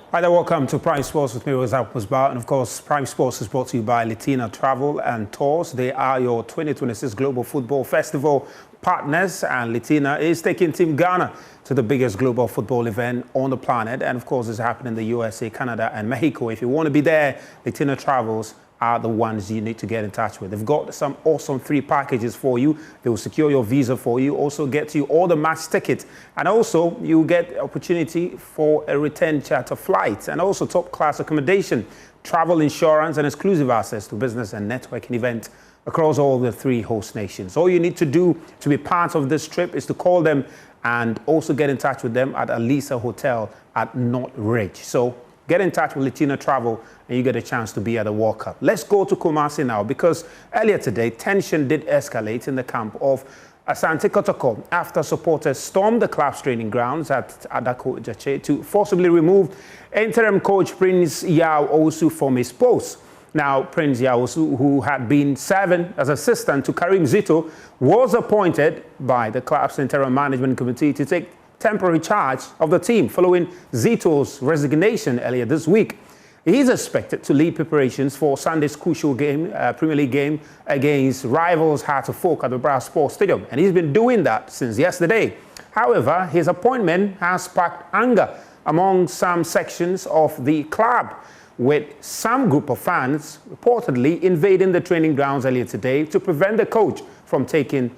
Hi there, welcome to Prime Sports with me, Rosal Pusbar. And of course, Prime Sports is brought to you by Latina Travel and Tours. They are your 2026 Global Football Festival partners, and Latina is taking Team Ghana to the biggest global football event on the planet. And of course, it's happening in the USA, Canada, and Mexico. If you want to be there, Latina Travels are the ones you need to get in touch with. They've got some awesome 3 packages for you. They will secure your visa for you, also get you all the match tickets, and also you get opportunity for a return charter flight, and also top-class accommodation, travel insurance, and exclusive access to business and networking events across all the 3 host nations. All you need to do to be part of this trip is to call them and also get in touch with them at Alisa Hotel at North Ridge. So get in touch with Latina Travel and you get a chance to be at the World Cup. Let's go to Kumasi now, because earlier today, tension did escalate in the camp of Asante Kotoko after supporters stormed the club's training grounds at Adako Jache to forcibly remove interim coach Prince Yao Osu from his post. Now, Prince Yao Osu, who had been serving as assistant to Karim Zito, was appointed by the club's interim management committee to take temporary charge of the team following Zito's resignation earlier this week. He's expected to lead preparations for Sunday's crucial game, Premier League game against rivals Heart of Folk at the Bra Sports Stadium, and he's been doing that since yesterday. However, his appointment has sparked anger among some sections of the club, with some group of fans reportedly invading the training grounds earlier today to prevent the coach from taking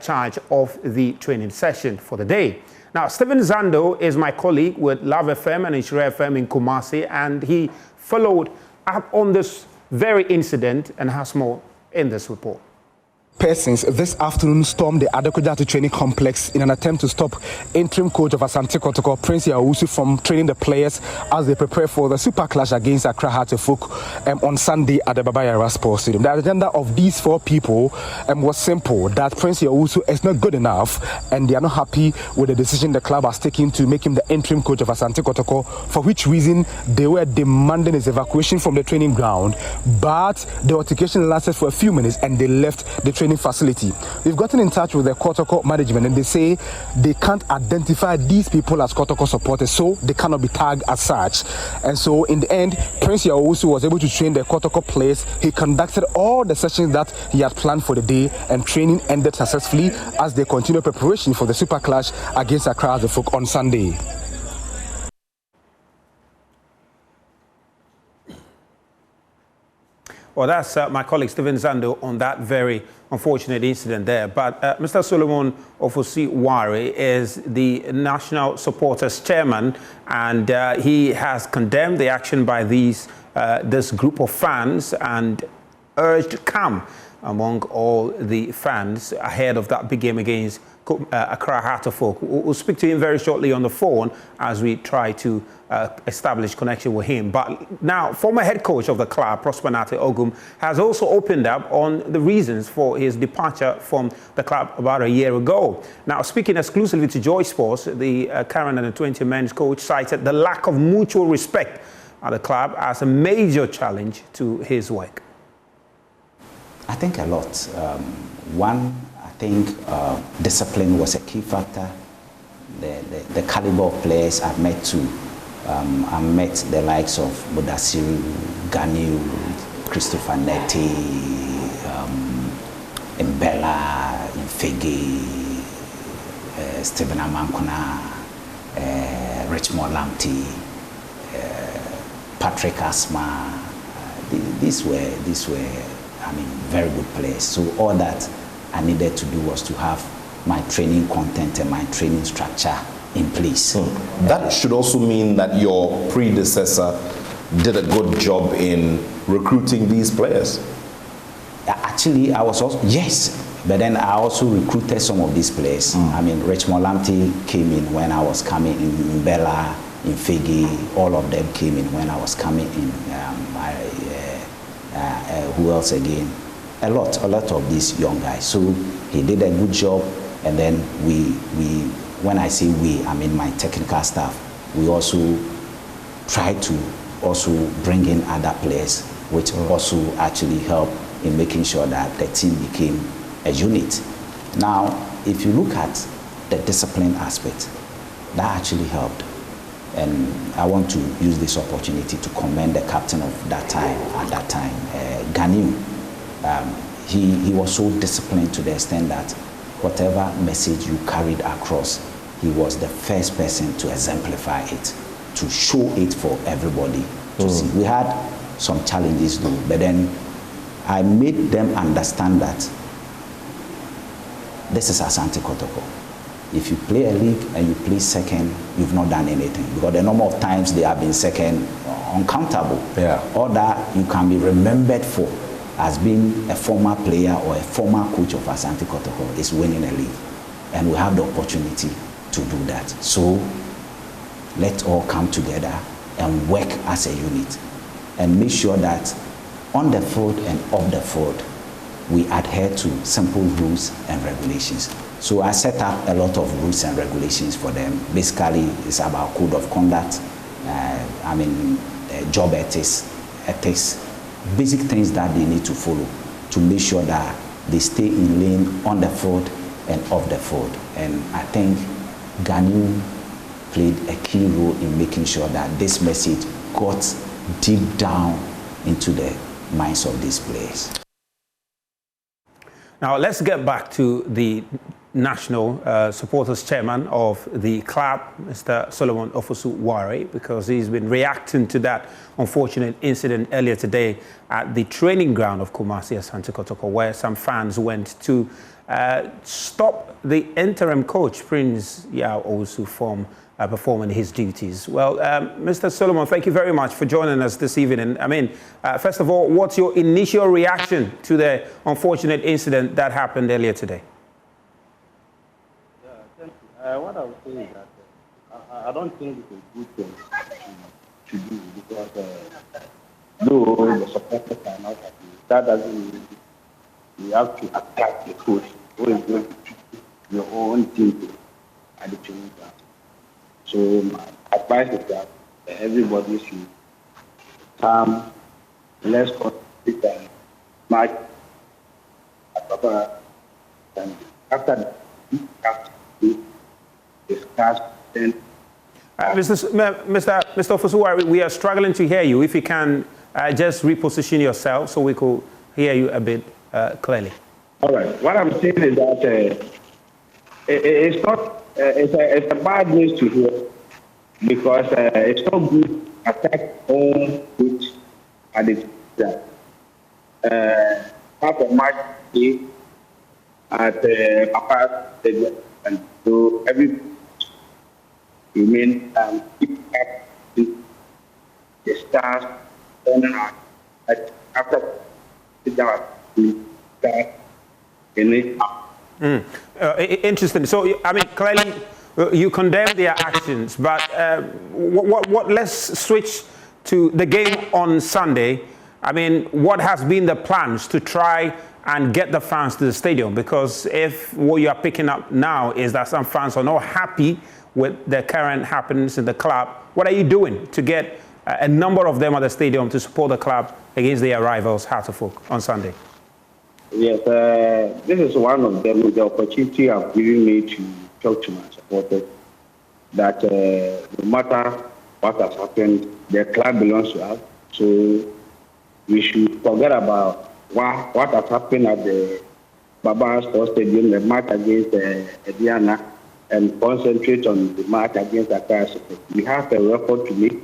charge of the training session for the day. Now, Stephen Zando is my colleague with Love FM and Insure FM in Kumasi, and he followed up on this very incident and has more in this report. Persons this afternoon stormed the Adako training complex in an attempt to stop interim coach of Asante Kotoko, Prince Yao Osu, from training the players as they prepare for the super clash against Accra Heart of Folk on Sunday at the Baba Yara Sports Stadium. The agenda of these 4 people was simple: that Prince Yao Osu is not good enough and they are not happy with the decision the club has taken to make him the interim coach of Asante Kotoko, for which reason they were demanding his evacuation from the training ground. But the altercation lasted for a few minutes and they left the training facility. We've gotten in touch with the Kotoko management and they say they can't identify these people as Kotoko supporters, so they cannot be tagged as such. And so in the end, Prince Yao Osu was able to train the Kotoko players. He conducted all the sessions that he had planned for the day, and training ended successfully as they continue preparation for the super clash against Accra Heart of Folk on Sunday. Well, that's my colleague Stephen Zando on that very unfortunate incident there. But Mr. Solomon Ofosi-Ware is the National Supporters Chairman, and he has condemned the action by this group of fans and urged calm among all the fans ahead of that big game against Accra Heart of Folk. We'll speak to him very shortly on the phone as we try to establish connection with him. But now, former head coach of the club, Prosper Nate Ogum, has also opened up on the reasons for his departure from the club about a year ago. Now, speaking exclusively to Joy Sports, the current under-20 men's coach cited the lack of mutual respect at the club as a major challenge to his work. I think a lot. One, I think discipline was a key factor. The caliber of players I've met too. I met the likes of Budasiru, Ganiu, Christopher Neti, Mbella, Infegi, Stephen Amankuna, Richmond Lamptey, Patrick Asma. These were, I mean, very good players. So all that I needed to do was to have my training content and my training structure in place. That should also mean that your predecessor did a good job in recruiting these players. Actually, I was also, yes, but then I also recruited some of these players. I mean, Richmond Lamptey came in when I was coming in, Bella, in Figi, all of them came in when I was coming in. Who else again? A lot of these young guys. So he did a good job, and then we when I say we, I mean my technical staff, we also try to also bring in other players, which also actually help in making sure that the team became a unit. Now, if you look at the discipline aspect, that actually helped. And I want to use this opportunity to commend the captain of that time, Ganiu. He was so disciplined to the extent that whatever message you carried across, he was the first person to exemplify it, to show it for everybody to see. We had some challenges though, but then I made them understand that this is Asante Kotoko. If you play a league and you play second, you've not done anything. Because the number of times they have been second, uncountable. Yeah. Or that you can be remembered for as being a former player or a former coach of Asante Kotoko is winning a league. And we have the opportunity to do that. So let's all come together and work as a unit and make sure that on the field and off the field, we adhere to simple rules and regulations. So I set up a lot of rules and regulations for them. Basically, it's about code of conduct, job ethics, basic things that they need to follow to make sure that they stay in lane on the field and off the field. And I think Ganiu played a key role in making sure that this message got deep down into the minds of these players. Now, let's get back to the national supporters chairman of the club, Mr. Solomon Ofosu-Ware, because he's been reacting to that unfortunate incident earlier today at the training ground of Kumasi Asante Kotoko, where some fans went to stop the interim coach, Prince Yao Owusu, from performing his duties. Well, Mr. Solomon, thank you very much for joining us this evening. First of all, what's your initial reaction to the unfortunate incident that happened earlier today? Yeah, thank you. What I would say is that I don't think it's a good thing to do because though the supporters are not happy, that doesn't mean you have to attack the coach who is going to treat your own team at the training ground. So my advice is that everybody should come, let's concentrate and match and after that, we have to discuss then. Mr. Ofosu-Ware, we are struggling to hear you. If you can just reposition yourself so we could hear you a bit clearly. All right. What I'm saying is that it's not. It's a bad news to hear because it's not good to attack own coach at the half a match day at Papa Stadium, and so every remain keep up the stars after the start in it. Interesting. So, clearly you condemn their actions, but let's switch to the game on Sunday. What has been the plans to try and get the fans to the stadium? Because if what you are picking up now is that some fans are not happy with the current happenings in the club, what are you doing to get a number of them at the stadium to support the club against their rivals, Hartlepool, on Sunday? Yes, this is one of them, the opportunity of giving me to talk to my supporters that no matter what has happened, the club belongs to us. So we should forget about what has happened at the Baba Sports Stadium, the match against Ediana, and concentrate on the match against Accra. We have a record to make.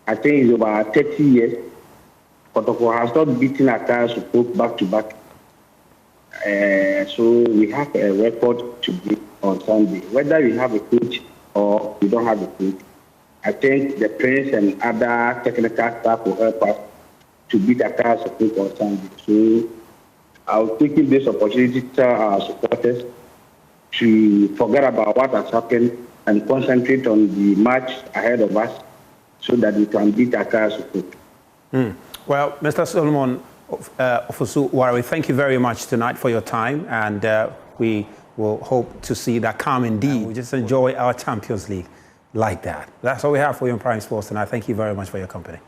I think it's about 30 years. Kotoko has not beaten Accra back to back. So we have a record to beat on Sunday. Whether we have a coach or we don't have a coach, I think the Prince and other technical staff will help us to beat Accra on Sunday. So I'll take this opportunity to tell our supporters to forget about what has happened and concentrate on the match ahead of us so that we can beat Accra. Well, Mr. Solomon Ofosu-Ware, thank you very much tonight for your time, and we will hope to see that come indeed. We just enjoy our Champions League like that. That's all we have for you in Prime Sports tonight. Thank you very much for your company.